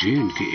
J&K।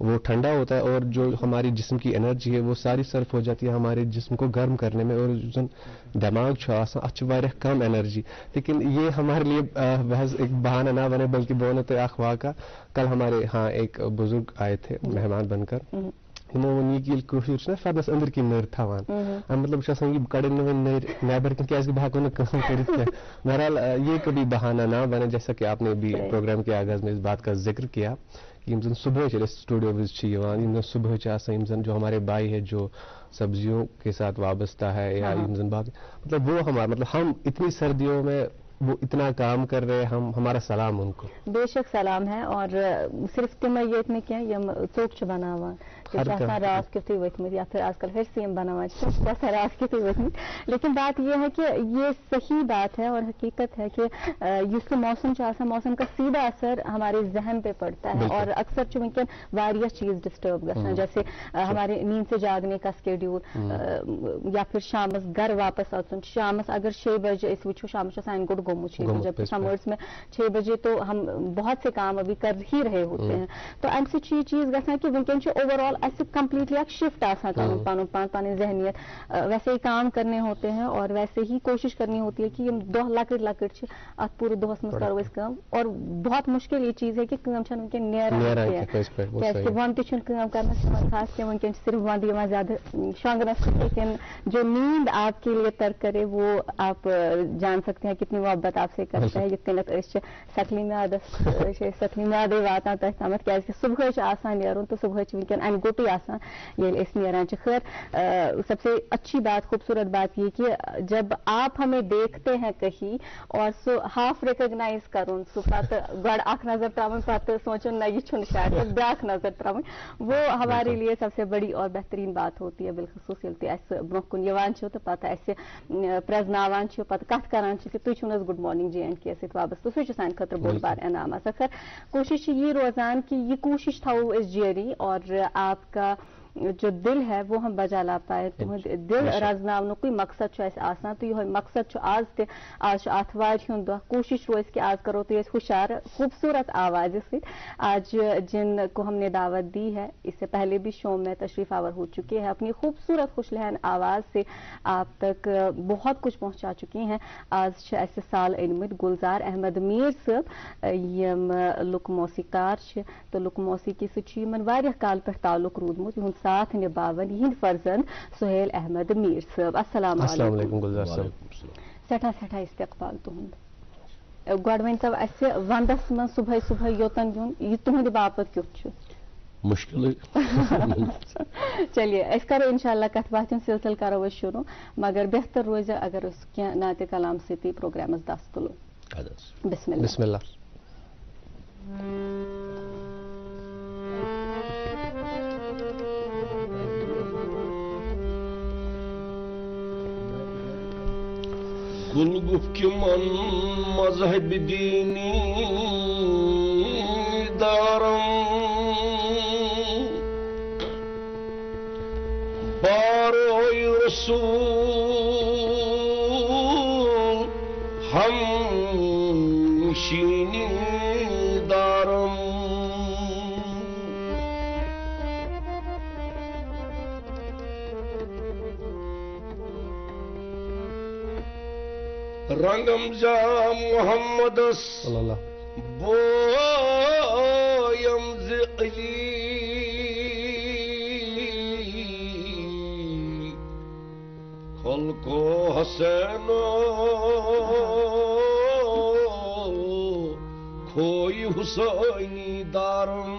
وہ ٹھنڈا ہوتا ہے اور جو ہماری جسم کی انرجی ہے وہ ساری صرف ہو جاتی ہے ہمارے جسم کو گرم کرنے میں, اور دماغ اچھا واریاہ کم انرجی. لیکن یہ ہمارے لیے بحث ایک بہانہ نہ بنے بلکہ بونت اخوا کا. کل ہمارے ہاں ایک بزرگ آئے تھے مہمان بن کر, یہ کوشش نا فردس اندر کی نر تھوان مطلب یہ کڑن نر نیبر کن کیا بہت کرت کیا. بہرحال یہ کبھی بہانہ نہ بنے, جیسا کہ آپ نے بھی پروگرام کے آغاز میں اس بات کا ذکر کیا کہ زن صبح اسٹوڈیو وز صبح جو ہمارے بھائی ہے جو سبزیوں کے ساتھ وابستہ ہے یا زن باقی مطلب وہ ہمارا مطلب ہم اتنی سردیوں میں وہ اتنا کام کر رہے ہیں, ہمارا سلام ان کو. بے شک سلام ہے. اور صرف تم یہ کیا ثوق بناوان رات کتھے ورتمت یا پھر آج کل پھر سیم بناوان رات کتھے ورتمت. لیکن بات یہ ہے کہ یہ صحیح بات ہے اور حقیقت ہے کہ اس موسم موسم کا سیدھا اثر ہمارے ذہن پہ پڑتا ہے, اور اکثر ونکن واریاہ چیز ڈسٹرب گژھان, جیسے ہمارے نیند سے جاگنے کا اسکیڈیول, یا پھر شامس گھر واپس اچن. شامس اگر 6 بجے اس وچو شامس سان گوڑ گومو 6 بجے, جبکہ سمرس میں 6 بجے تو ہم بہت سے کام ابھی کر ہی رہے ہوتے ہیں. تو ام سے یہ چیز گژھان کہ ونکن اوور آل ایسے کمپلیٹلی ایک شفٹ آسان کرن پن ذہنیت ویسے ہی کام کرنے ہوتے ہیں, اور ویسے ہی کوشش کرنی ہوتی ہے کہ یہ دہ لکٹ لکٹ ات پورے دہس مز کرو اس کام. اور بہت مشکل یہ چیز ہے کہ کام چھن ونکن نیران کیازکہ ون تہ کام کرنس خاص کیا ونکن صرف ون یوان زیادہ شونگنس. لیکن جو نیند آپ کے لیے ترک کرے وہ آپ جان سکتے ہیں کتنی محبت آپ سے کرتا ہے. یت کنت سکلی میادس سکلی میادے واتان تک تامت کیازکہ صبح آسان نیرن تو صبح ونکن ان گوٹی آسان یل اس نیران. خیر سب سے اچھی بات خوبصورت بات یہ کہ جب آپ ہمیں دیکھتے ہیں کہیں اور سو ہاف ریکگنائز کرن سو پتہ گڑ اخ نظر تراون پتہ سوچن نہ یہ چھن شاید بیاکھ نظر تراون, وہ ہمارے لیے سب سے بڑی اور بہترین بات ہوتی ہے. بالخصوص یل تہ اس برونہ کن یوان چھو تو پتہ اس پرزناوان چھو پتہ کتھ کران چھ کہ تُہۍ چھو نس گڈ مارننگ جے اینڈ کے سۭتۍ وابستہ. سُہ چھُ سانہِ خٲطرٕ بوٚڑ بار انعام آسان. خیر کوشش یہ روزان کہ یہ کوشش تھاو اس جاری, اور آپ کا جو دل ہے وہ ہم بجا لا پائے. تہد دل رزناونک مقصد آسان, تو یہ مقصد آج تہ آج آتھوار ہند دہ. کوشش روز کہ آج کرو تو ہوشیار خوبصورت آواز ست. آج جن کو ہم نے دعوت دی ہے اس سے پہلے بھی شو میں تشریف آور ہو چکے ہیں, اپنی خوبصورت خوش لہن آواز سے آپ تک بہت کچھ پہنچا چکی ہیں. آج ایسے سال انمت گلزار احمد میر صاحب یم لک موسیقار تو لک موسیقی ستھ واریاہ کال پہ تعلق رودمت. یہ ساتھ نباون یہ فرزند سہیل احمد میر صاحب. السلام علیکم گلزار صاحب. سٹھا سٹھا استقبال تہد. گۄڈٕ ؤنۍتو اَسہِ وندس منٛز صبحٲے صبحٲے یوٚتن یُن یہِ تُہنٛدِ باپت کیُتھ چھُ؟ مشکل. چلیے أسۍ کرو انشاءاللہ کتھ باتھ ہُنٛد سلسلہٕ کرو أسۍ شروع, مگر بہتر روزِ اگر أسۍ کینٛہہ نعتِ کلام سۭتی پروگرامس دس تُلو. بسم اللہ. بسم اللہ. گلگف کی من مذہب دینی دارم باروی رسول ہم نشینی دارم رنگم جا محمد بویم زعلی خلقو حسینو کھوئی حسینی دارم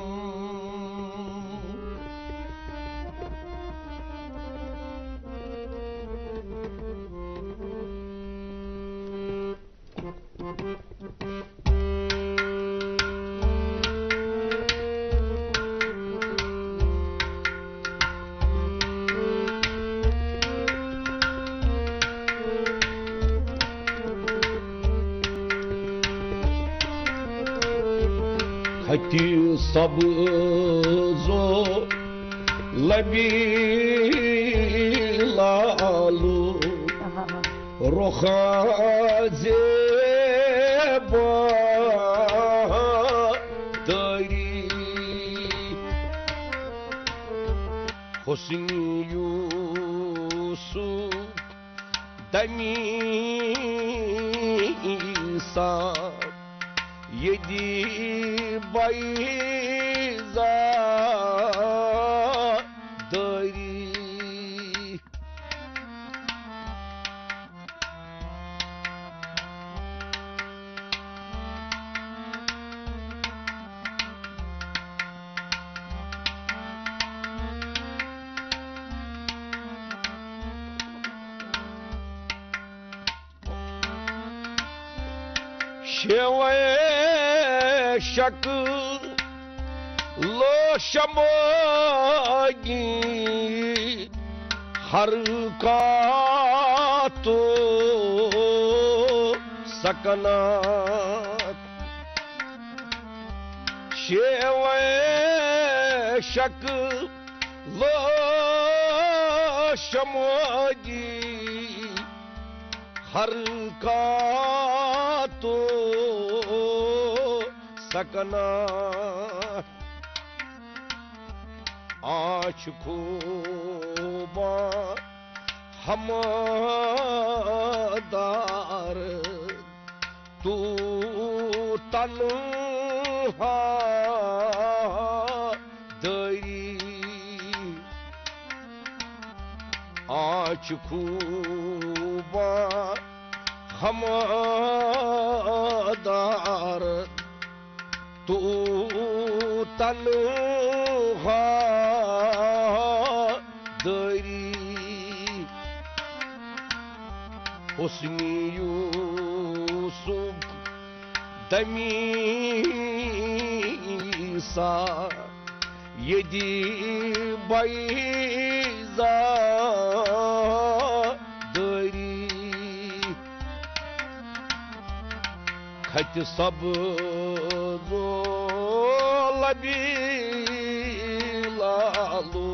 کھتی سبزو لبی لالو رخا زیبا داری حسن یوسف دمی ایسان یدی بیضا داری شیوے شک لو شماگی ہر کا تو سکنات شیوے شک لو شماگی ہر کا تو سکنا آج خوبا ہمدار تو تنہا دری آج خوبا ہمدار تو تنہا دری حسن یوسف دمی ایسان یدی بیضا دری کھت سبزو لبی لالو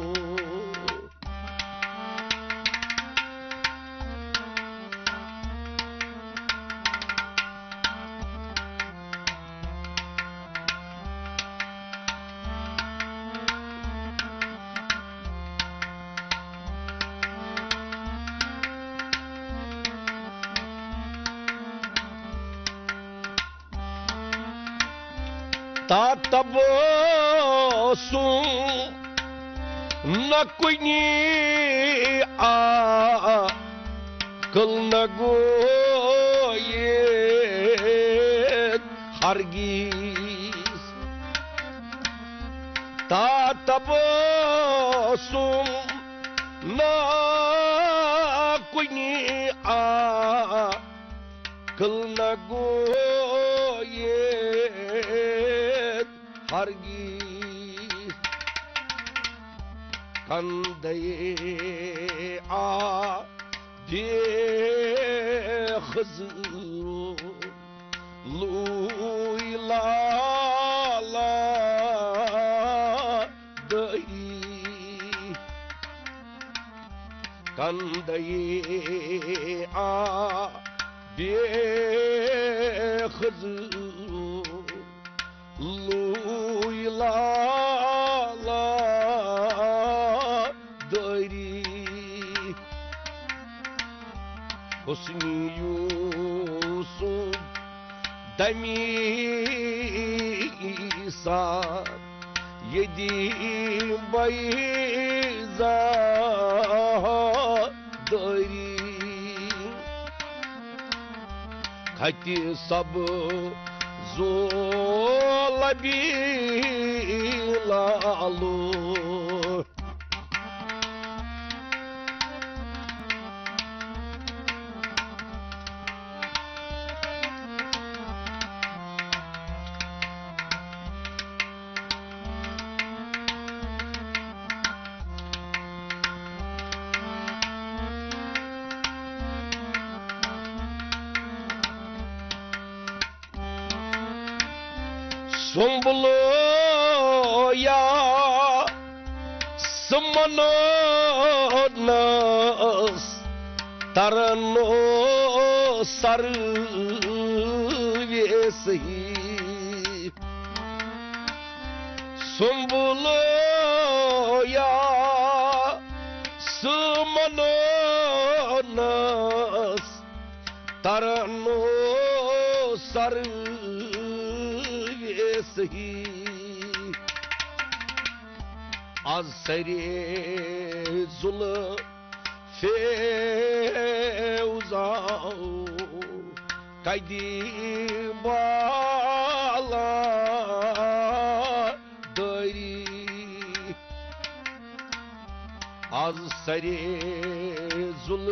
تا تبسم نہ کنی عقل نہ گوید ہرگز تا تبسم نہ کنی عقل نہ گوید ہرگز کندے بے خضر لوی لالا دئی کندے بے خضر لوی لالا دری حسن یوسف دمی ایسان یدی بیضا دری کھتی سب زو لبی لالو سنبلو یا سمنو نس ترنو سر ویسی سنبلو یا Tarano sar sahi az seri zul feuza kaydi bala dari az seri zul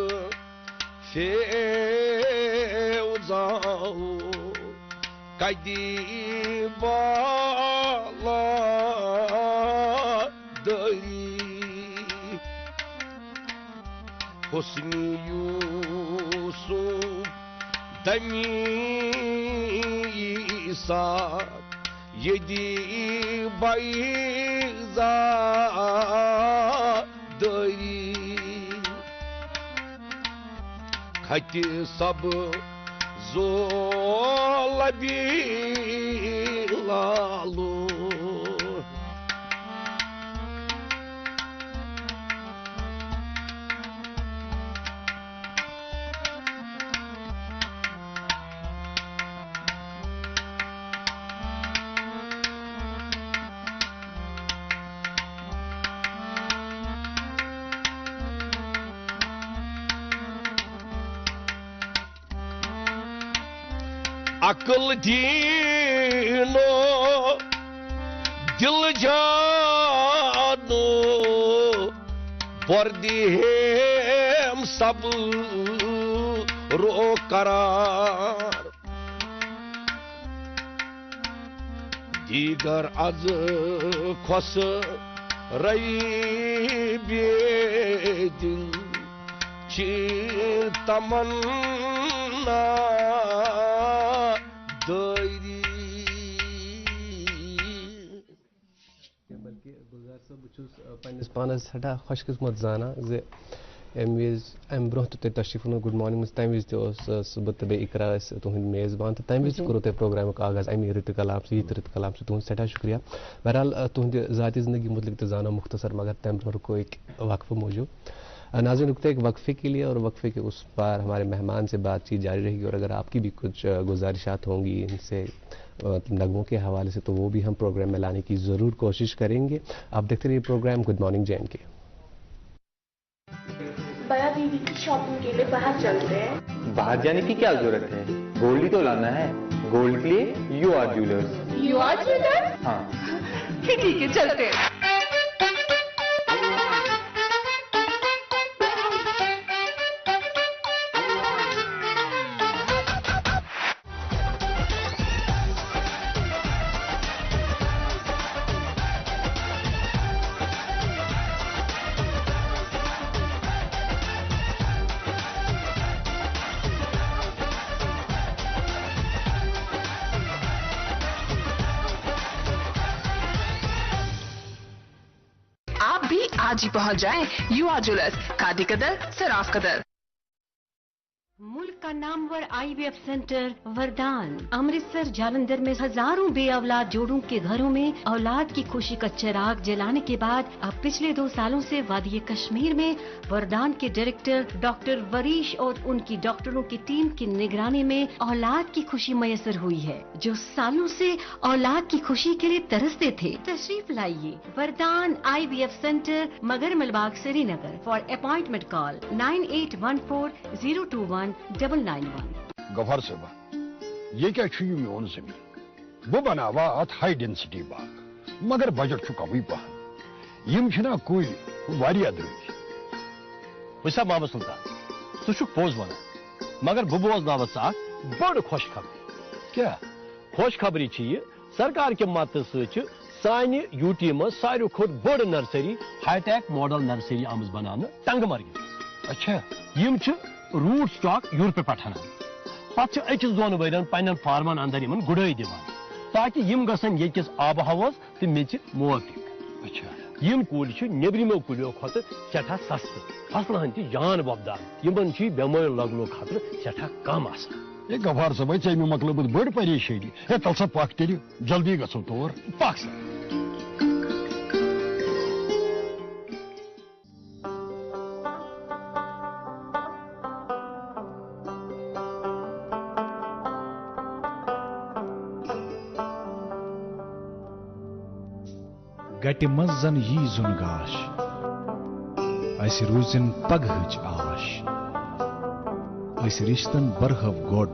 feuza kaydi bala dari Hosni Yusuf Dani İsa Yedi bayza dari Kati sab zola bilalu Akıl dino dil jano bardi hem sab ro karar digar az khos rai bedin chi tamanna بلکہ گلزار صٲب بہٕ چھُس پنٛنِس پانَس سٮ۪ٹھاہ خۄش قٕسمت زانان زِ اَمہِ وِزِ اَمہِ برونٛہہ تہِ تۄہہِ تشریٖف اوٚنوُ گُڈ مارنِنٛگ منٛز تَمہِ وِزِ تہِ اوس بہٕ تہٕ بیٚیہِ اِقرا ٲسۍ تُہٕنٛدۍ میزبان تہٕ تَمہِ وِزِ تہِ کوٚروٕ تۄہہِ پروگرامُک آغاز اَمہِ رٕتہِ کلام سۭتۍ یِتہِ رٕتہِ کلام سۭتۍ تُہُنٛد سٮ۪ٹھاہ شُکریہ بہرحال تُہٕنٛدِ ذاتی زندگی متعلق تہِ زانو مختصر مگر تَمہِ برونٛہہ رُکو ایک وقفہ موجود ناظرین رکتے ایک وقفے کے لیے اور وقفے کے اس پار ہمارے مہمان سے بات چیت جاری رہے گی اور اگر آپ کی بھی کچھ گزارشات ہوں گی ان سے نغموں کے حوالے سے تو وہ بھی ہم پروگرام میں لانے کی ضرور کوشش کریں گے. آپ دیکھتے رہیے program good morning J and K. بیا دیدی کی شاپنگ کے لیے باہر چلتے ہیں. باہر جانے کی کیا ضرورت ہے, گولڈ ہی تو لانا ہے. گولڈ کے لیے U R jewellers. U R jewellers? ہاں ٹھیک ہے چلتے ہیں. آج ہی پہنچ جائیں یو آر جیولرز, کھادی قدر سراف قدر. ملک کا نامور آئی وی ایف سینٹر وردان امرتسر جالندھر میں ہزاروں بے اولاد جوڑوں کے گھروں میں اولاد کی خوشی کا چراغ جلانے کے بعد اب پچھلے 2 سالوں سے وادی کشمیر میں وردان کے ڈائریکٹر ڈاکٹر وریش اور ان کی ڈاکٹروں کی ٹیم کی نگرانی میں اولاد کی خوشی میسر ہوئی ہے. جو سالوں سے اولاد کی خوشی کے لیے ترستے تھے, تشریف لائیے وردان آئی وی ایف سینٹر مگر ملباغ سری نگر. فار اپوائنٹمنٹ کال 9814021991. گفار صاحب یہ کیا چھو میون زمین بہ بناوا ات ہائی ڈینسٹی باغ مگر بجٹ چھو کمی پہن یم چھنا کُلۍ واریاہ درٛوگۍ. وسا محمد سلطان ژٕ چھُکھ پوٚز ونان مگر بہٕ بوزناوٕ ژٕ اکھ بٔڑ خوش خبری. کیٛاہ خوش خبری چھِ یہِ سرکار کہِ مدتہٕ سۭتۍ چھِ سانہِ یوٗ ٹی منٛز ساروی کھۄتہٕ بٔڑ nursery high tech model nursery آمٕژ بناونہٕ ٹنگہٕ مرگہِ. اچھا یم چھِ روٹ سٹاک یورپہٕ پٮ۪ٹھ انان پتہٕ چھِ أکِس 2 ؤرین پننٮ۪ن فارمن اندر یِمن گُڈٲے دِوان تاکہِ یِم گژھن ییٚتِکِس آبہٕ ہوہس تہٕ میٚژِ موافق. اچھا یم کُلۍ چھِ نیبرِمو کُلٮ۪و کھۄتہٕ سٮ۪ٹھاہ سستہٕ فصلن تہِ جان وۄپدان یِمن چھُ بٮ۪مٲرۍ لگنُک خطرٕ سٮ۪ٹھاہ کم آسان. ہے غفار صٲب ژےٚ مےٚ مۄکلٲومٕژ بٔڑ پریشٲنی. ہے تل سا پکھ تیٚلہِ جلدی گژھو تور. پکھ سا. گٹہِ منٛز زن یی زُن گاش اَسہِ روٗزِن پگہٕچ آش أسۍ رِشتن برہو گۄڈ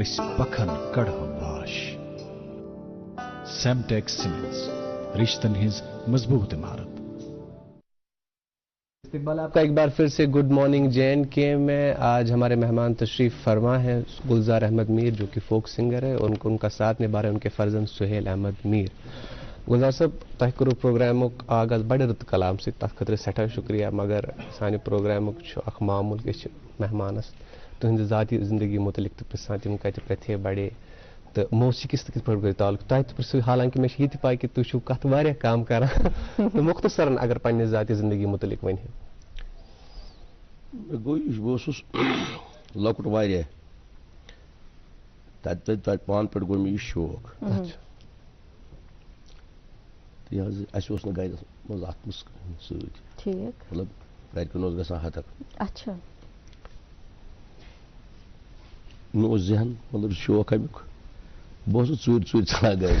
أسۍ پکھن کڑہو واش سیمٹیک سیمنٹس رشتن ہٕنٛز مضبوط عمارت. استقبال آپ کا ایک بار پھر سے گڈ مارننگ JNK میں. آج ہمارے مہمان تشریف فرما ہیں گلزار احمد میر جو کہ فوک سنگر ہے, ان کا ساتھ نبھا رہے ہیں ان کے فرزند سہیل احمد میر. گلزار صاحب تہ کرو پروگرامک آغاز بڑے رت کلام سے تر خطر سٹھا شکریہ, مگر سانہ پروگرامک اخ معمول کہ مہمانس تہذ ذاتی زندگی متعلق تو پرسان تم کت پتھے بڑے تو موسیقی ست کت پہ تعلق تہ پرسو, حالانکہ مے یہ پائی کہ تھی کت واریاہ کام کران تو مختصراً اگر پنہ ذاتی زندگی متعلق ون بہس لکٹ واریاہ تت پان پہ گو مے یہ شوق اس گھر مز ات ست مطلب گرکن گا ہتک مے ذہن مطلب شوق امیک بہت ژوٗرِ ژوٗرِ ژھٕنان گرِ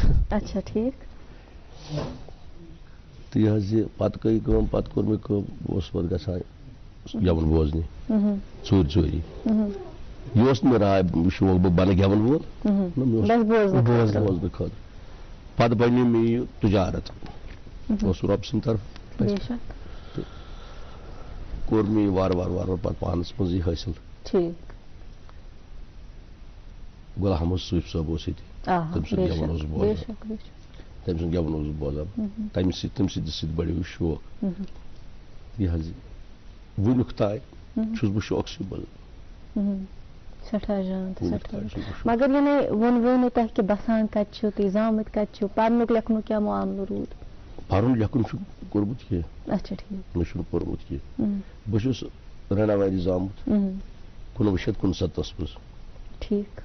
تہٕ یہ پتہٕ گٔے کٲم پتہٕ کوٚر مےٚ کٲم بہٕ اوسُس پتہٕ گژھان گٮ۪وُن بوزنہِ ژوٗرِ ژوٗری یہِ اوس نہٕ مےٚ راے شوق بہٕ بنہٕ گٮ۪وَن وول بوزنہٕ خٲطرٕ پتہٕ بنیو مےٚ یہِ تجارت اوس رۄبہٕ سٕنٛدِ طرفہٕ تہٕ کوٚر مےٚ یہِ وارٕ وارٕ وارٕ وارٕ پتہٕ پانس منٛز یہِ حٲصِل. غلام احمد صوفی صٲب اوس ییٚتہِ تٔمۍ سُنٛد گٮ۪وُن اوسُس بوزان تٔمۍ سُنٛد گٮ۪وُن اوسُس بوزان تمہِ سۭتۍ بڑیو یہِ شوق. یہِ حظ وُنیُک تام چھُس بہٕ شوقسٕے بل سٹھا جان مگر یہ ون تہ کہ بسان کت چھو تھی زامت کت چھو پرنک لکھنک کیا معاملہ روٗد پرن لیکھن چھُ کوٚرمُت کینٛہہ اچھا ٹھیک مےٚ چھُنہٕ پوٚرمُت کینٛہہ بہٕ چھُس رناواری زامُت 1969 منٛز ٹھیک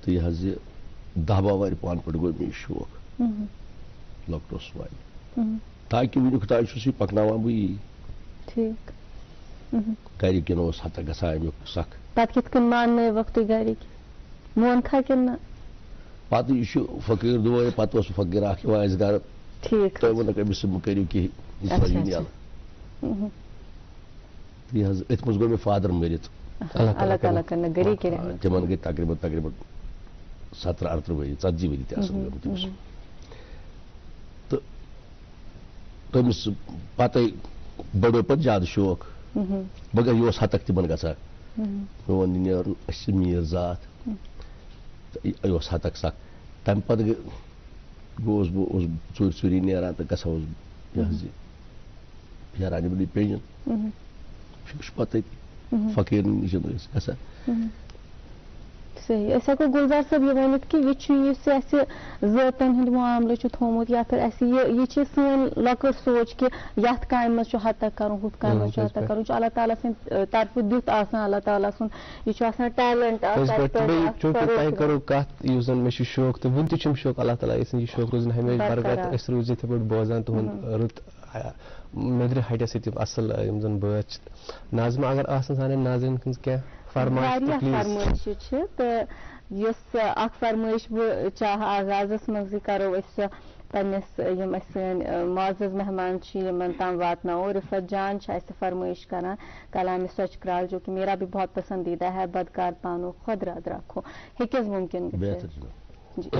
تو یہ حظ یہ 10 وار پان پہ گو مے شوق لکٹ اوسُس وارٕ تاکہ ونیُک تام چھُس یہ پکناوان بہٕ یی ٹھیک گرِکٮ۪ن اوس ہتک گژھان امیُک سکھ پتہٕ کِتھ کٔنۍ ماننٲوکھ تُہۍ گرِکۍ مونکھا کِنہٕ نہ پتہٕ یہِ چھُ فقیٖر دوے پتہٕ اوس فقیٖر اکھ یِوان اَسہِ گرٕ ٹھیک تُہۍ ؤنِکھ أمِس مہٕ کٔرِو کِہیٖنۍ یہِ ترٲیِو یَلہٕ یہِ حظ أتھۍ منٛز گوٚو مےٚ فادر مٔرِتھ اللہ تعالیٰ کرنہ گری کے رحمت تِمن گٔے تقریٖباً 17-18 ؤری 40 ؤری تہِ آسان گٔمٕتۍ تٔمِس تہٕ تٔمِس پتے بڑیو پتہٕ زیادٕ شوق مگر یہِ اوس ہتک تِمن گژھان مےٚ ووٚن یہِ نیرُن أسۍ چھِ میٖر ذات تہٕ یہِ اوس ہتک سکھ تمہِ پتہٕ گوٚوُس بہٕ ژوٗرِ ژوٗری نیران تہٕ گژھان اوسُس بہٕ یہِ حظ یہِ پھیران یِمنٕے پیٚجن چھُ پتہٕ تٔتی فقیٖرن نِش ٲسۍ گژھان. صحیح أسۍ ہٮ۪کو گُلزار صٲب یہِ ؤنِتھ کہِ یہِ چھُ یُس اَسہِ ذٲتن ہُنٛد معاملہٕ چھُ تھوٚومُت یا پھر اَسہِ یہِ چھِ سٲنۍ لۄکٕٹ سونٛچ کہِ یتھ کامہِ منٛز چھُ ہتک کرُن ہُتھ کامہِ منٛز چھُ ہتک کرُن یہِ چھُ اللہ تعالیٰ سٕنٛدِ طرفہٕ دیُت آسان اللہ تعالیٰ سُنٛد یہِ چھُ آسان ٹیلنٹ تۄہہِ کٔرٕو کتھ یُس زن مےٚ چھُ شوق تہٕ وُنہِ تہِ چھُم شوق اللہ تعالیٰ یہِ شوق روزن ہمیشہِ برکت أسۍ روٗزۍ یِتھٕے پٲٹھۍ بوزان تُہُنٛد رُت میٚدرِ ہٹہِ سۭتۍ یِم اصل یِم زن بٲتھ چھِ. ناظمہ اگر آسن سانٮ۪ن ناظریٖن ہٕنٛز کینٛہہ فرمٲیشہِ چھِ تہٕ یُس اکھ فرمٲیش بہٕ چاہٕ آغازس منٛزٕے کرو أسۍ سۄ پننس یِم اسہِ سٲنۍ معزز مہمان چھِ یِمن تام واتناوو. رفت جان چھِ اسہِ فرمٲیش کران کلامِ سچ کرال جو کہ میرا بھی بہت پسندیدہ ہے بدکار پانو خود راد رکھو ہیٚکہِ حظ ممکن گٔژھِتھ جی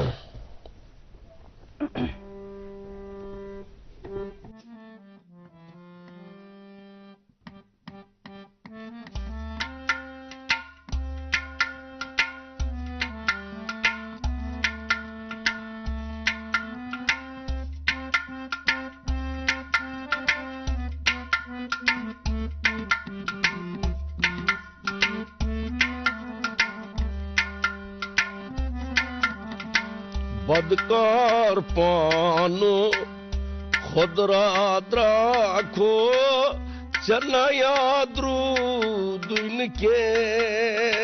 بدکار پانو خود راد راکھو چلنا یاد روٗد نہٕ کینٛہہ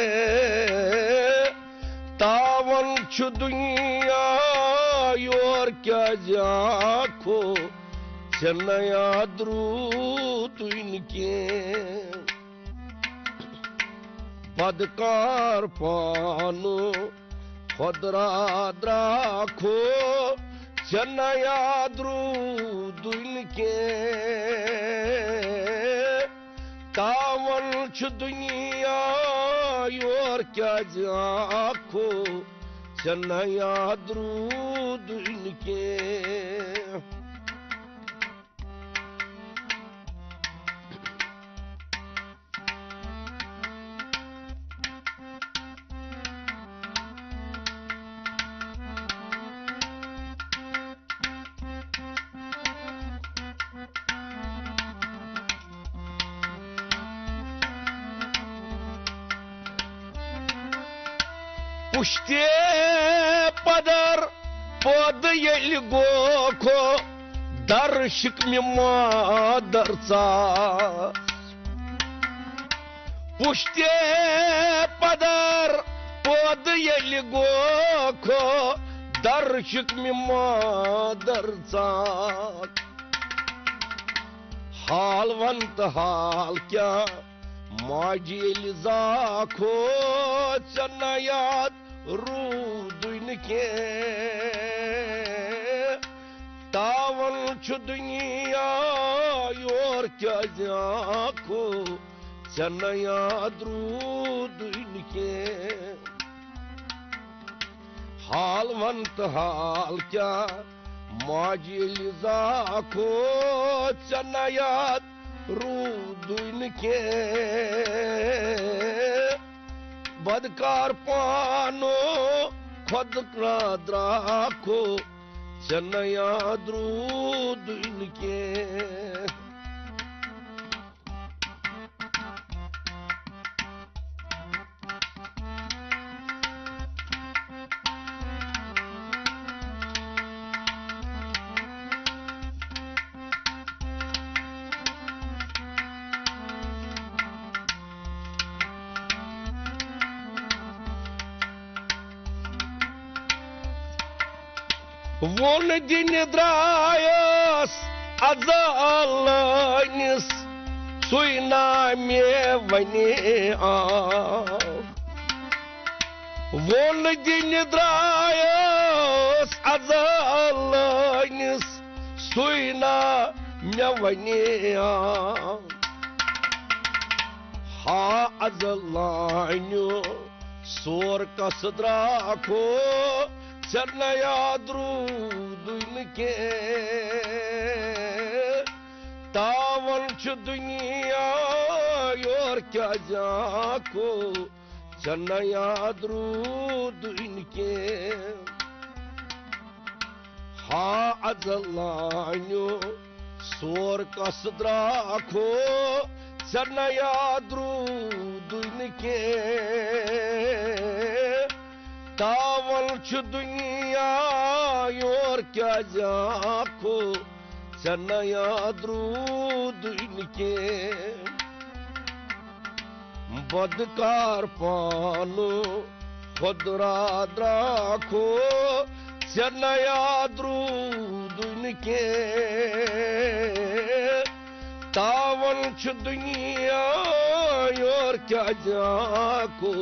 تاون چھُ دُنیا یور کیٛازِ آکھو چلنا یاد روٗد نہٕ کینٛہہ بدکار پانو خود راد راکھو چنا یاد روٗد نہٕ کینٛہہ تاوَن چھُ دُنیا یور کیٛازِ آکھو چنا یاد روٗد نہٕ کینٛہہ پُشتے پدر پٲدٕ ییٚلہِ گوکھو در شِکمہِ مادر ژاس پُشتے پدر پٲدٕ ییٚلہِ گوکھو در شِکمہِ مادر ژاس حال وَن تہٕ حال کیٛاہ ماجہِ ییٚلہِ زاکھو ژےٚ نہ یاد روٗدُے نہٕ کینٛہہ تاوَن چھُ دُنیا یور کیٛازِ آکھو ژےٚ نہ یاد روٗدُے نہٕ کینٛہہ حال وَن تہٕ حال کیٛاہ ماجہِ ییٚلہِ زاکھو ژےٚ نہ یاد روٗدُے نہٕ کینٛہہ بدکار پانو خۄد درٛاکھو ژےٚ نہ یاد روٗدُے نہٕ کینٛہہ وون دِنہِ درٛایس اَزالٲنِس سُے نا مےٚ وَنہِ آو وون دِنہِ درٛایس اَزالٲنِس سُے نا مےٚ وَنہِ آو ہا اَزلانیو سور کس درٛاکھو ژےٚ نہ یاد روٗدُے نہٕ کینٛہہ تاوَن چھُ دُنیا یور کیٛازِ آکھو ژےٚ نہ یاد روٗدُے نہٕ کینٛہہ ہا اَزلانیو سور کس درٛاکھو ژےٚ نہ یاد روٗدُے نہٕ کینٛہہ تاوَن چھُ دُنیا یور کیٛازِ آکھو ژےٚ نہ یاد روٗدُے نہٕ کینٛہہ بدکار پانو خۄدرا درٛاکھو ژےٚ نہ یاد روٗدُے نہٕ کینٛہہ تاوَن چھُ دُنیا یور کیٛازِ آکھو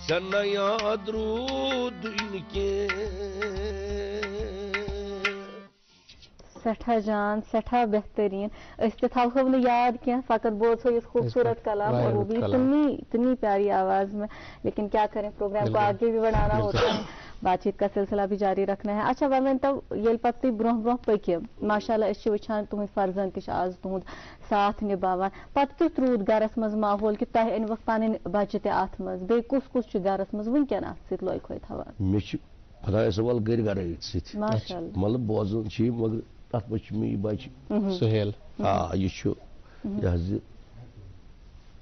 ژےٚ نہ یاد روٗدُے نہٕ کینٛہہ سٹھا جان سٹھا بہترین اس تہِ تھاوہو نہٕ یاد کینٛہہ فقط بوزہو اس خوبصورت کلام اور وہ بھی اتنی پیاری آواز میں لیکن کیا کریں پروگرام کو آگے بھی بڑھانا ہوتا ہے بات چیت کا سلسلہ بھی جاری رکھنا ہے اچھا وۄنۍ ؤنۍتو ییٚلہِ پتہٕ تُہۍ برونٛہہ برونٛہہ پٔکِو ماشاء اللہ أسۍ چھِ وٕچھان تُہٕنٛدۍ فرزنٛد تہِ چھِ آز تُہُنٛد ساتھ نِباوان پتہٕ کیُتھ روٗد گرس منٛز ماحول کہِ تۄہہِ أنۍوُکھ پنٕنۍ بچہِ تہِ اتھ منٛز بیٚیہِ کُس کُس چھُ گرس منٛز وٕنکٮ۪ن اتھ سۭتۍ لوے کھوے تھاوان مےٚ چھِ خۄدایس حوال گرِ گرے سۭتۍ ماشاء اللہ مطلب بوزان چھِ یہِ مگر تتھ منٛز چھُ مےٚ یہِ بچہِ سہیل آ یہِ چھُ یہِ حظ یہِ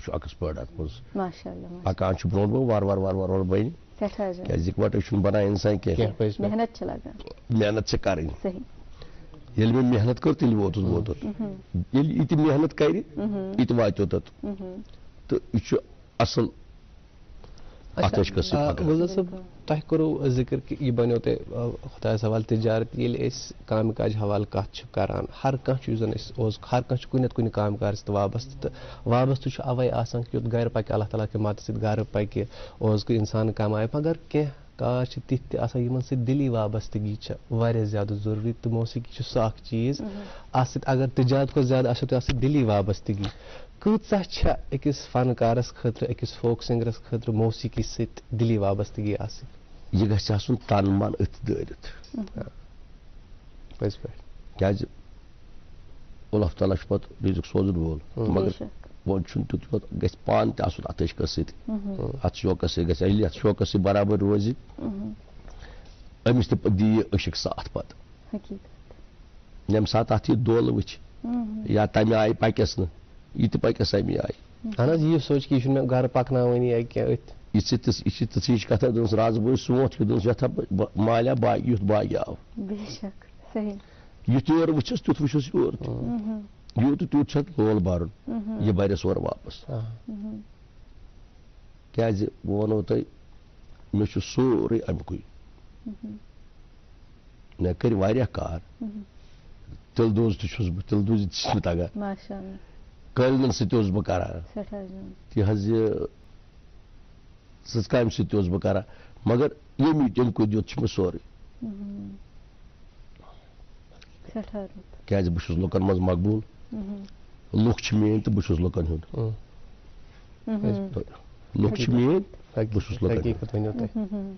چھُ ایکسپٲرٹ اتھ منٛز ماشاء اللہ پکان چھُ برونٛٹھ برونٛٹھ وارٕ وارٕ وارٕ وارٕ وارٕ بنہِ سٮ۪ٹھاہ کیٛازِ اِکوٹے چھُنہٕ بنان اِنسان کینٛہہ محنت چھِ لگان محنت چھِ کرٕنۍ صحیح ییٚلہِ مےٚ محنت کٔر تیٚلہِ ووتُس بہٕ اوٚتَتھ ییٚلہِ یہِ تہِ محنت کرِ یہِ تہِ واتہِ اوٚتَتھ تہٕ یہِ چھُ اصٕل وزیر صٲب تۄہہِ کوٚروٕ ذِکر کہِ یہِ بنیو تۄہہِ خۄدایس حوالہٕ تِجارت ییٚلہِ أسۍ کامہِ کاج حوالہٕ کتھ چھِ کران ہر کانٛہہ چھُ یُس زن أسۍ اوس ہر کانٛہہ چھُ کُنہِ نتہٕ کُنہِ کامہِ کار سۭتۍ وابستہٕ تہٕ وابستہٕ چھُ اوے آسان کہِ یوٚت گرِ پکہِ اللہ تعالیٰ کہِ مدد سۭتۍ گرٕ پکہِ اوس کہِ انسان کمایہِ مگر کینٛہہ کاش چھِ تِتھۍ تہِ آسان یِمن سۭتۍ دِلی وابستگی چھِ واریاہ زیادٕ ضروٗری تہٕ موسیقی چھِ سُہ اکھ چیٖز اَتھ سۭتۍ اگر تہِ زیادٕ کھۄتہٕ زیادٕ آسیو تۄہہِ اَتھ سۭتۍ دِلی وابستگی کۭژاہ چھےٚ أکِس فنکارس خٲطرٕ أکِس فوک سِنگرس خٲطرٕ موسیقی سۭتۍ دِلی وابستگی آسٕنۍ یہ گژھِ آسُن تن من أتھۍ دٲرِتھ پٔزۍ پٲٹھۍ کیازِ اللہ تعالیٰ چھُ پتہٕ رزق سوزن وول مگر وۄنۍ چھُنہٕ تیُتھ پتہٕ گژھِ پانہٕ تہِ آسُن اتھ عشقس سۭتۍ اتھ شوقس سۭتۍ گژھِ ییٚلہِ اتھ شوقس سۭتۍ برابر روزِ أمِس تہِ دی یہِ عشق ساتھ پتہٕ ییٚمہِ ساتہٕ اتھ یہِ دولہٕ وٕچھِ یا تمہِ آیہِ پکٮ۪س نہٕ یہِ تہِ پکٮ۪س امی آیہِ اہن حظ یہِ سونٛچ کہِ یہِ چھُنہٕ مےٚ گرٕ پکناوٲنی یا کینٛہہ أتھۍ یہِ چھِ تِژھ ہِش کتھا دوٚپُس رازٕ بٲے سونٛچ کہِ دوٚپُس یتھا مالیا باغ یُتھ باغہِ آو یُتھ یورٕ وٕچھس تیُتھ وٕچھُس یورٕ تہِ یوٗت تہٕ تیوٗت چھُ اَتھ لول بَرُن یہِ بَرٮ۪س اورٕ واپس کیازِ بہٕ وَنو تۄہہِ مےٚ چھُ سورُے اَمکُے مےٚ کٔرۍ واریاہ کار تِلہٕ دوز تہِ چھُس بہٕ تِلہٕ دوزِ تہِ چھِ مےٚ تگان قٲلیٖنن سۭتۍ تہِ اوسُس بہٕ کران یہِ حظ یہِ سٕژ کامہِ سۭتۍ تہِ اوسُس بہٕ کران مگر ییٚمہِ کُے دیُت چھُ مےٚ سورُے کیازِ بہٕ چھُس لُکن منٛز مقبوٗل لُکھ چھِ میٲنۍ تہٕ بہٕ چھُس لُکن ہُنٛد لُکھ چھِ میٲنۍ بہٕ چھُس لُکن ہُنٛد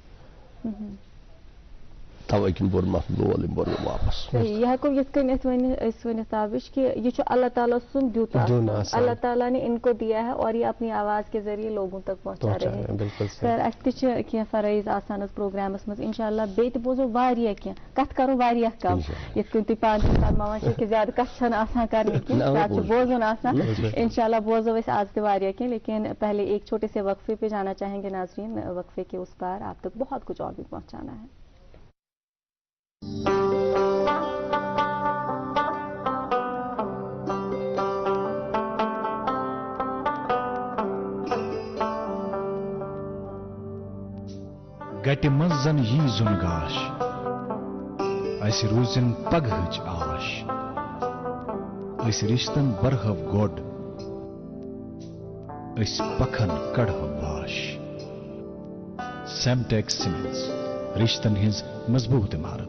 توے کِنۍ بوٚر مےٚ لول أمۍ بوٚر مےٚ واپس یہِ ہٮ۪کو یِتھ کٔنۍ أسۍ ؤنِتھ تابش کہ یہ چھُ اللہ تعالیٰ سُنٛد دیُت اللہ تعالیٰ نے ان کو دیا ہے اور یہ اپنی آواز کے ذریعے لوگوں تک پہنچا رہے ہیں سر اَسہِ تہِ چھِ کینٛہہ فرٲیض آسان حظ پروگرامس منٛز انشاء اللہ بیٚیہِ تہِ بوزو واریاہ کینٛہہ کتھ کرو واریاہ کم یِتھ کٔنۍ تُہۍ پانہٕ تہِ فرماوان چھِو کہِ زیادہ کتھ چھنہٕ آسان کرنہِ کینٛہہ زیادٕ چھُ بوزُن آسان انشاء اللہ بوزو أسۍ آز تہِ واریاہ کینٛہہ لیکن پہلے ایک چھوٹے سے وقفے پہ جانا چاہیں گے ناظرین وقفے کے اس پار آپ تک بہت کچھ اور بھی پہنچانا ہے گٹہِ منٛز زن یی زُن گاش اسہِ روٗزِن پگہٕچ آش أسۍ رِشتن برہو گۄڈ أسۍ پکھن کڑہو واش سیمٹیک سیمنٹس رشتن ہٕنٛز مضبوط عمارت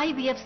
IVF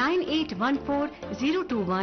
9814021991।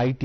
IT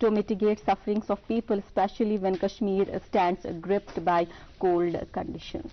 to mitigate sufferings of people, especially when Kashmir stands gripped by cold conditions.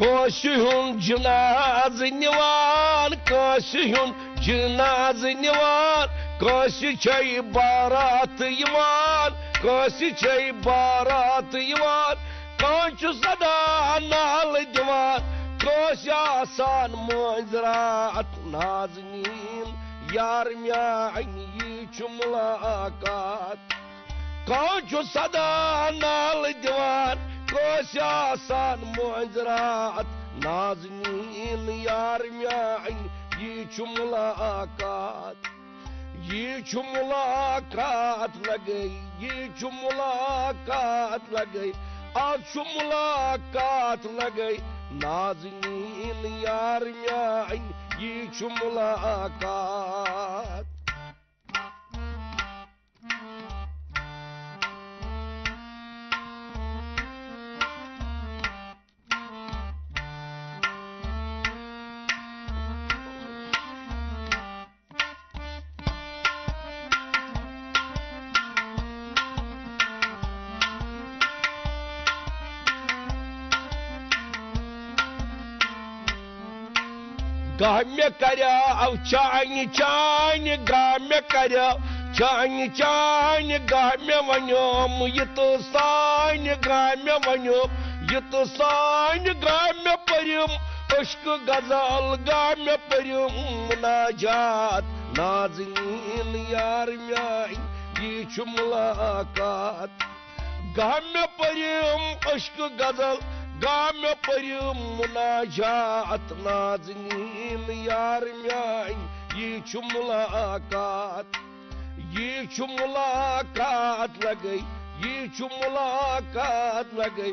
کٲنٛسہِ ہُنٛد جنازٕ نِوان کٲنٛسہِ ہُنٛد جنازٕ نِوان کٲنٛسہِ چھے بارات یِوان کٲنٛسہِ چھے بارات یِوان کٲنٛسہِ چھُ سدا نالہٕ دِوان کٲنٛسہِ آسان مٲنٛزۍ راتھ نازنیٖن یار میٛانہِ یی چھُ مُلاقات کٲنٛسہِ چھُ سدا نالہٕ دِوان کٲنٛسہِ آسان مٲنٛزۍ راتھ نازنیٖن یار میٛانہِ یی چھُ مُلاقات یی چھُ مُلاقات لگے یی چھُ مُلاقات لگے آز چھُ مُلاقات لگے نازنیٖن یار میٛانہِ یی چھُ مُلاقات گاہ مےٚ کریاو چانہِ چانہِ گاہ مےٚ کریاو چانہِ چانہِ گاہ مےٚ ونیوم یہِ تہٕ سانہِ گاہ مےٚ ونیوم یہِ تہٕ سانہِ گاہ مےٚ پٔرِم عشقہٕ غزل گاہ مےٚ پٔرِم مناجات نازنیٖن یار میٛانہِ یی چھُ مُلاقات گاہ مےٚ پٔرِم عشقہٕ غزل گاہ مےٚ پٔرِم مناجات نازنیٖن یار میٛانہِ یی چھُ مُلاقات یی چھُ مُلاقات لگے یی چھُ مُلاقات لگے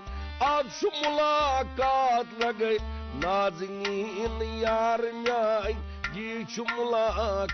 آز چھُ مُلاقات لگے نازنیٖن یار میٛانہِ یی چھُ مُلاقات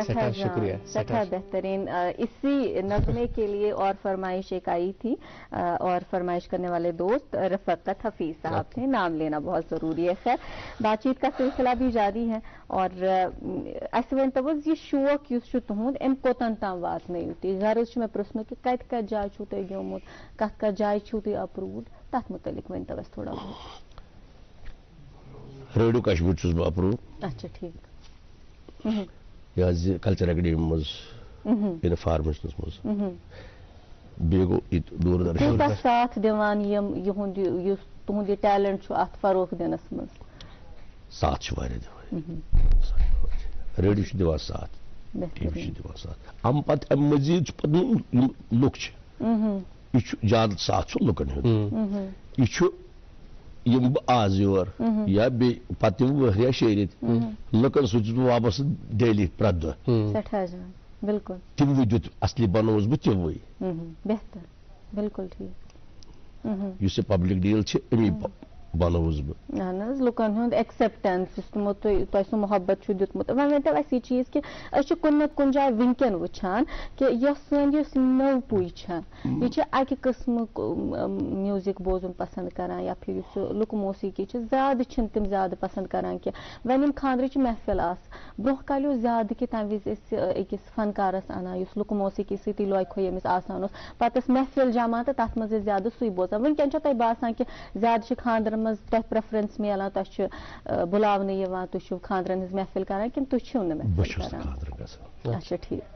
شکریہ سٹھا بہترین اسی نغمے کے لیے اور فرمائش ایک آئی تھی اور فرمائش کرنے والے دوست رفقت حفیظ صاحب تھے نام لینا بہت ضروری ہے خیر بات چیت کا سلسلہ بھی جاری ہے اور اسہ ورنتو یہ شوق یس تہد ام کوتن تام واتن غرض میں پرسن کہ کت کت جائے چھو تھی گیومت کت کت جائے چھو تھی اپروڈ تت متعلق ورنتو اس تھوڑا بہت ریڈیو کشمیر چھس بہ اپروڈ اچھا ٹھیک یہ کلچر اکیڈمی مز انفارمیشنس مز بیٚیہِ گوٚو دوٗردرشن کوٗتاہ ساتھ دِوان یِم یِہُنٛد یُس تُہُنٛد یہِ ٹیلنٹ چھُ اَتھ فروغ دِنَس منٛز ساتھ چھُ واریاہ دِوان ریڈیو چھُ دِوان ساتھ ٹی وی چھُ دِوان ساتھ اَمہِ پتہٕ اَمہِ مٔزیٖد چھُ پتہٕ یِم لُکھ چھِ یہِ چھُ زیادٕ ساتھ چھُ لُکن ہُنٛد یہِ چھُ یم بہٕ آز یور یا بیٚیہِ پتہٕ یِم واریاہ شیٚیہِ رٮ۪تۍ لُکن سۭتۍ چھُس بہٕ وابسطہٕ ڈیلی پرٛٮ۪تھ دۄہ بالکل تِموٕے دیُت اصلی بنووُس بہٕ تِموٕے بہتر بالکل ٹھیک یُس یہِ پبلک ڈیٖل چھِ امی بنووُس بہٕ اہن حظ لُکن ہُنٛد ایکسیپٹنس یُس تِمو تۄہہِ سُہ محبت چھُ دیُتمُت وۄنۍ ؤنۍتو اَسہِ یہِ چیٖز کہِ أسۍ چھِ کُنہِ نتہٕ کُنہِ جایہِ وٕنکٮ۪ن وٕچھان کہِ یۄس سٲنۍ یۄس نٔو پُے چھےٚ یہِ چھِ اکہِ قٕسمُک میوٗزِک بوزُن پسنٛد کران یا پھر یُس لُکہٕ موسیٖقی چھِ زیادٕ چھِنہٕ تِم زیادٕ پسنٛد کران کینٛہہ وۄنۍ یِم خانٛدرٕچ محفِل آسہٕ برونٛہہ کالہِ اوس زیادٕ کہِ تمہِ وِزِ ٲسۍ أکِس فنکارس انان یُس لُکہٕ موسیٖقی سۭتی لویہِ کھوٚے ییٚمِس آسان اوس پتہٕ ٲس محفِل جمع تہٕ تتھ منٛز ٲسۍ زیادٕ سُے بوزان وٕنکٮ۪ن چھو تۄہہِ باسان کہِ زیادٕ چھِ خانٛدرن منٛز تۄہہِ پریفرنس ملان تۄہہِ چھُ بُلاونہٕ یِوان تُہۍ چھِو خانٛدرن ہٕنٛز محفِل کران کِنہٕ تُہۍ چھِو نہٕ محفِل کران اچھا ٹھیٖک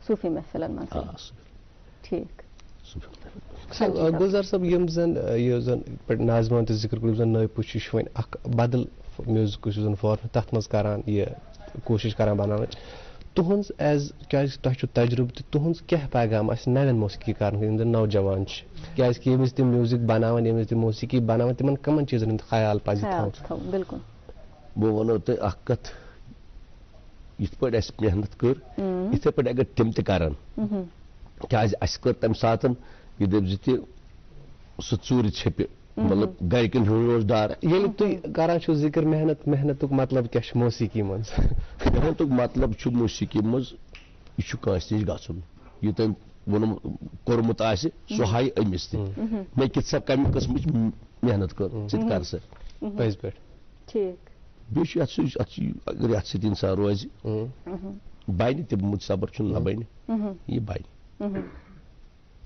صوٗفی محفِلن منٛز ٹھیٖک گُلزار صٲب یِم زن یہِ زن ناظمان تہِ ذِکر کوٚر یِم زن نٔے پُچھ چھِ وۄنۍ اکھ بدل میوٗزِک یُس زن فارم تتھ منٛز کران یہِ کوٗشش کران بناونٕچ تُہنٛز ایز کیازِ تۄہہِ چھُ تجرُبہٕ تہِ تُہنٛز کیٛاہ پیغام آسہِ نوٮ۪ن موسیٖقی کارن یِم زن نوجوان چھِ کیازِ کہِ ییٚمِس تِم میوٗزِک بناوان ییٚمِس تِم موسیٖقی بناوان تِمن کمن چیٖزن ہُنٛد خیال پزِ تھاوُن بالکل بہٕ ونو تۄہہِ اکھ کتھ یِتھ پٲٹھۍ اسہِ محنت کٔر یِتھے پٲٹھۍ اگر تِم تہِ کرن کیازِ اسہِ کٔر تمہِ ساتہٕ یہِ دٔپۍ زِ تہِ سُہ ژوٗرِ ژھیٚپہِ مطلب گرِکٮ۪ن ہُنٛد روز ڈر ییٚلہِ تُہۍ کران چھِو ذِکر محنتُک مطلب کیٛاہ چھُ موسیٖقی منٛز محنتُک مطلب چھُ موسیٖقی منٛز یہِ چھُ کٲنٛسہِ نِش گژھُن یہِ تٔمۍ ووٚنمُت کوٚرمُت آسہِ سُہ ہایہِ أمِس تہِ مےٚ کِژھ سا کمہِ قٕسمٕچ محنت کٔر ژٕ تہِ کر سا پٔزۍ پٲٹھۍ بیٚیہِ چھُ یتھ سۭتۍ اگر یتھ سۭتۍ انسان روزِ بنہِ تہِ صبر چھُنہٕ نہ بنہِ یہِ بنہِ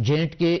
J&K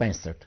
65।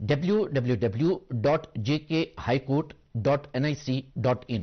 www.jkhighcourt.nic.in।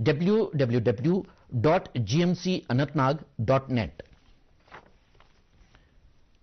www.gmcanantnag.net।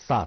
7।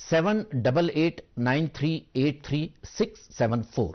7889383674।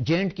J&K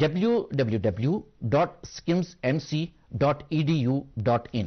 www.skimsmc.edu.in।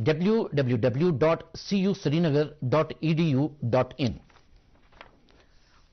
www.cusrinagar.edu.in।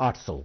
800।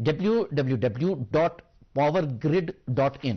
www.powergrid.in।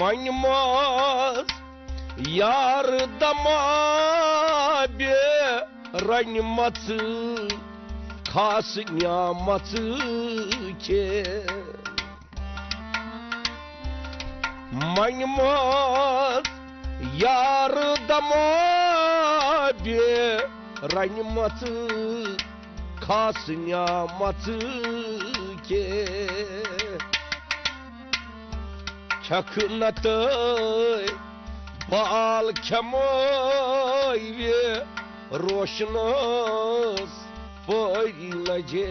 Manmaz yar damabe ranmatı khas niyamatı ke Manmaz yar damabe ranmatı khas niyamatı ke Çakınatı bal kemoy ve roşnas paylaceyo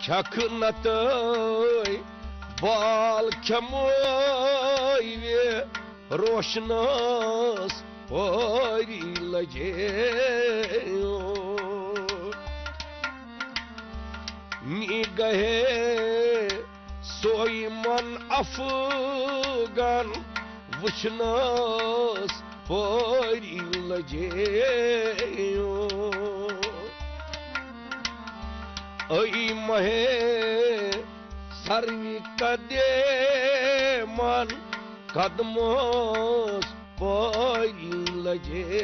Çakınatı bal kemoy ve roşnas paylaceyo Nigahe soyman afgan vışnas paylaceyo Ay mahe sarvi kademan kadmos paylaceyo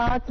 5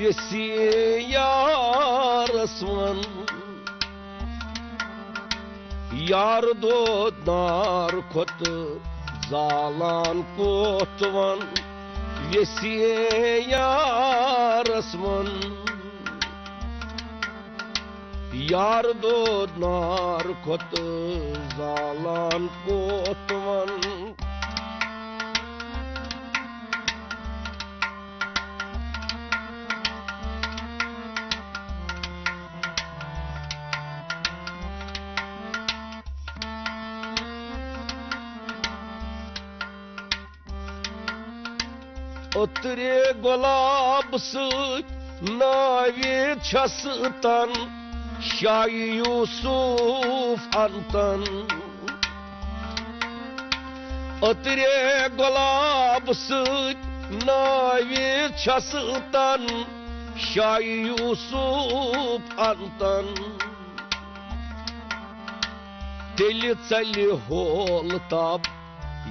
Yesi yarasman Yar dod nar kot zalan kotvan Yesi yarasman Yar dod nar kot zalan kotvan Otre gulab süt navi çasıtan Şah Yusuf antan Otre gulab süt navi çasıtan Şah Yusuf antan Deli tsali hol tab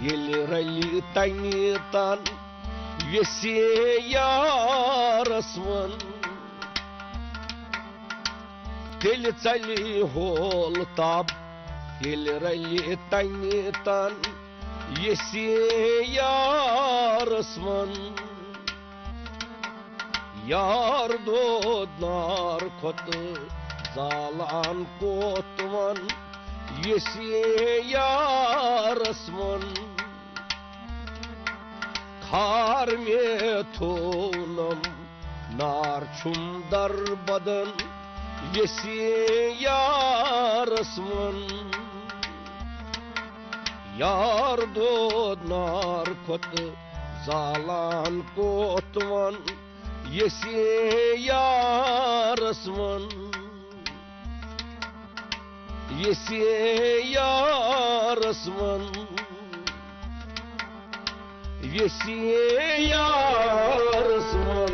Yeli rali tanitan Yesi yarasman Deli tsali hol tab Yeli rali tanitan Yesi yarasman Yar dod nar kot zalan kotman Yesi yarasman Khar me thonam nar chum dar badan Yesi yarasman Yar dod nar kot zalan kotman Yesi yarasman Yesi yarasman Yesi yarasman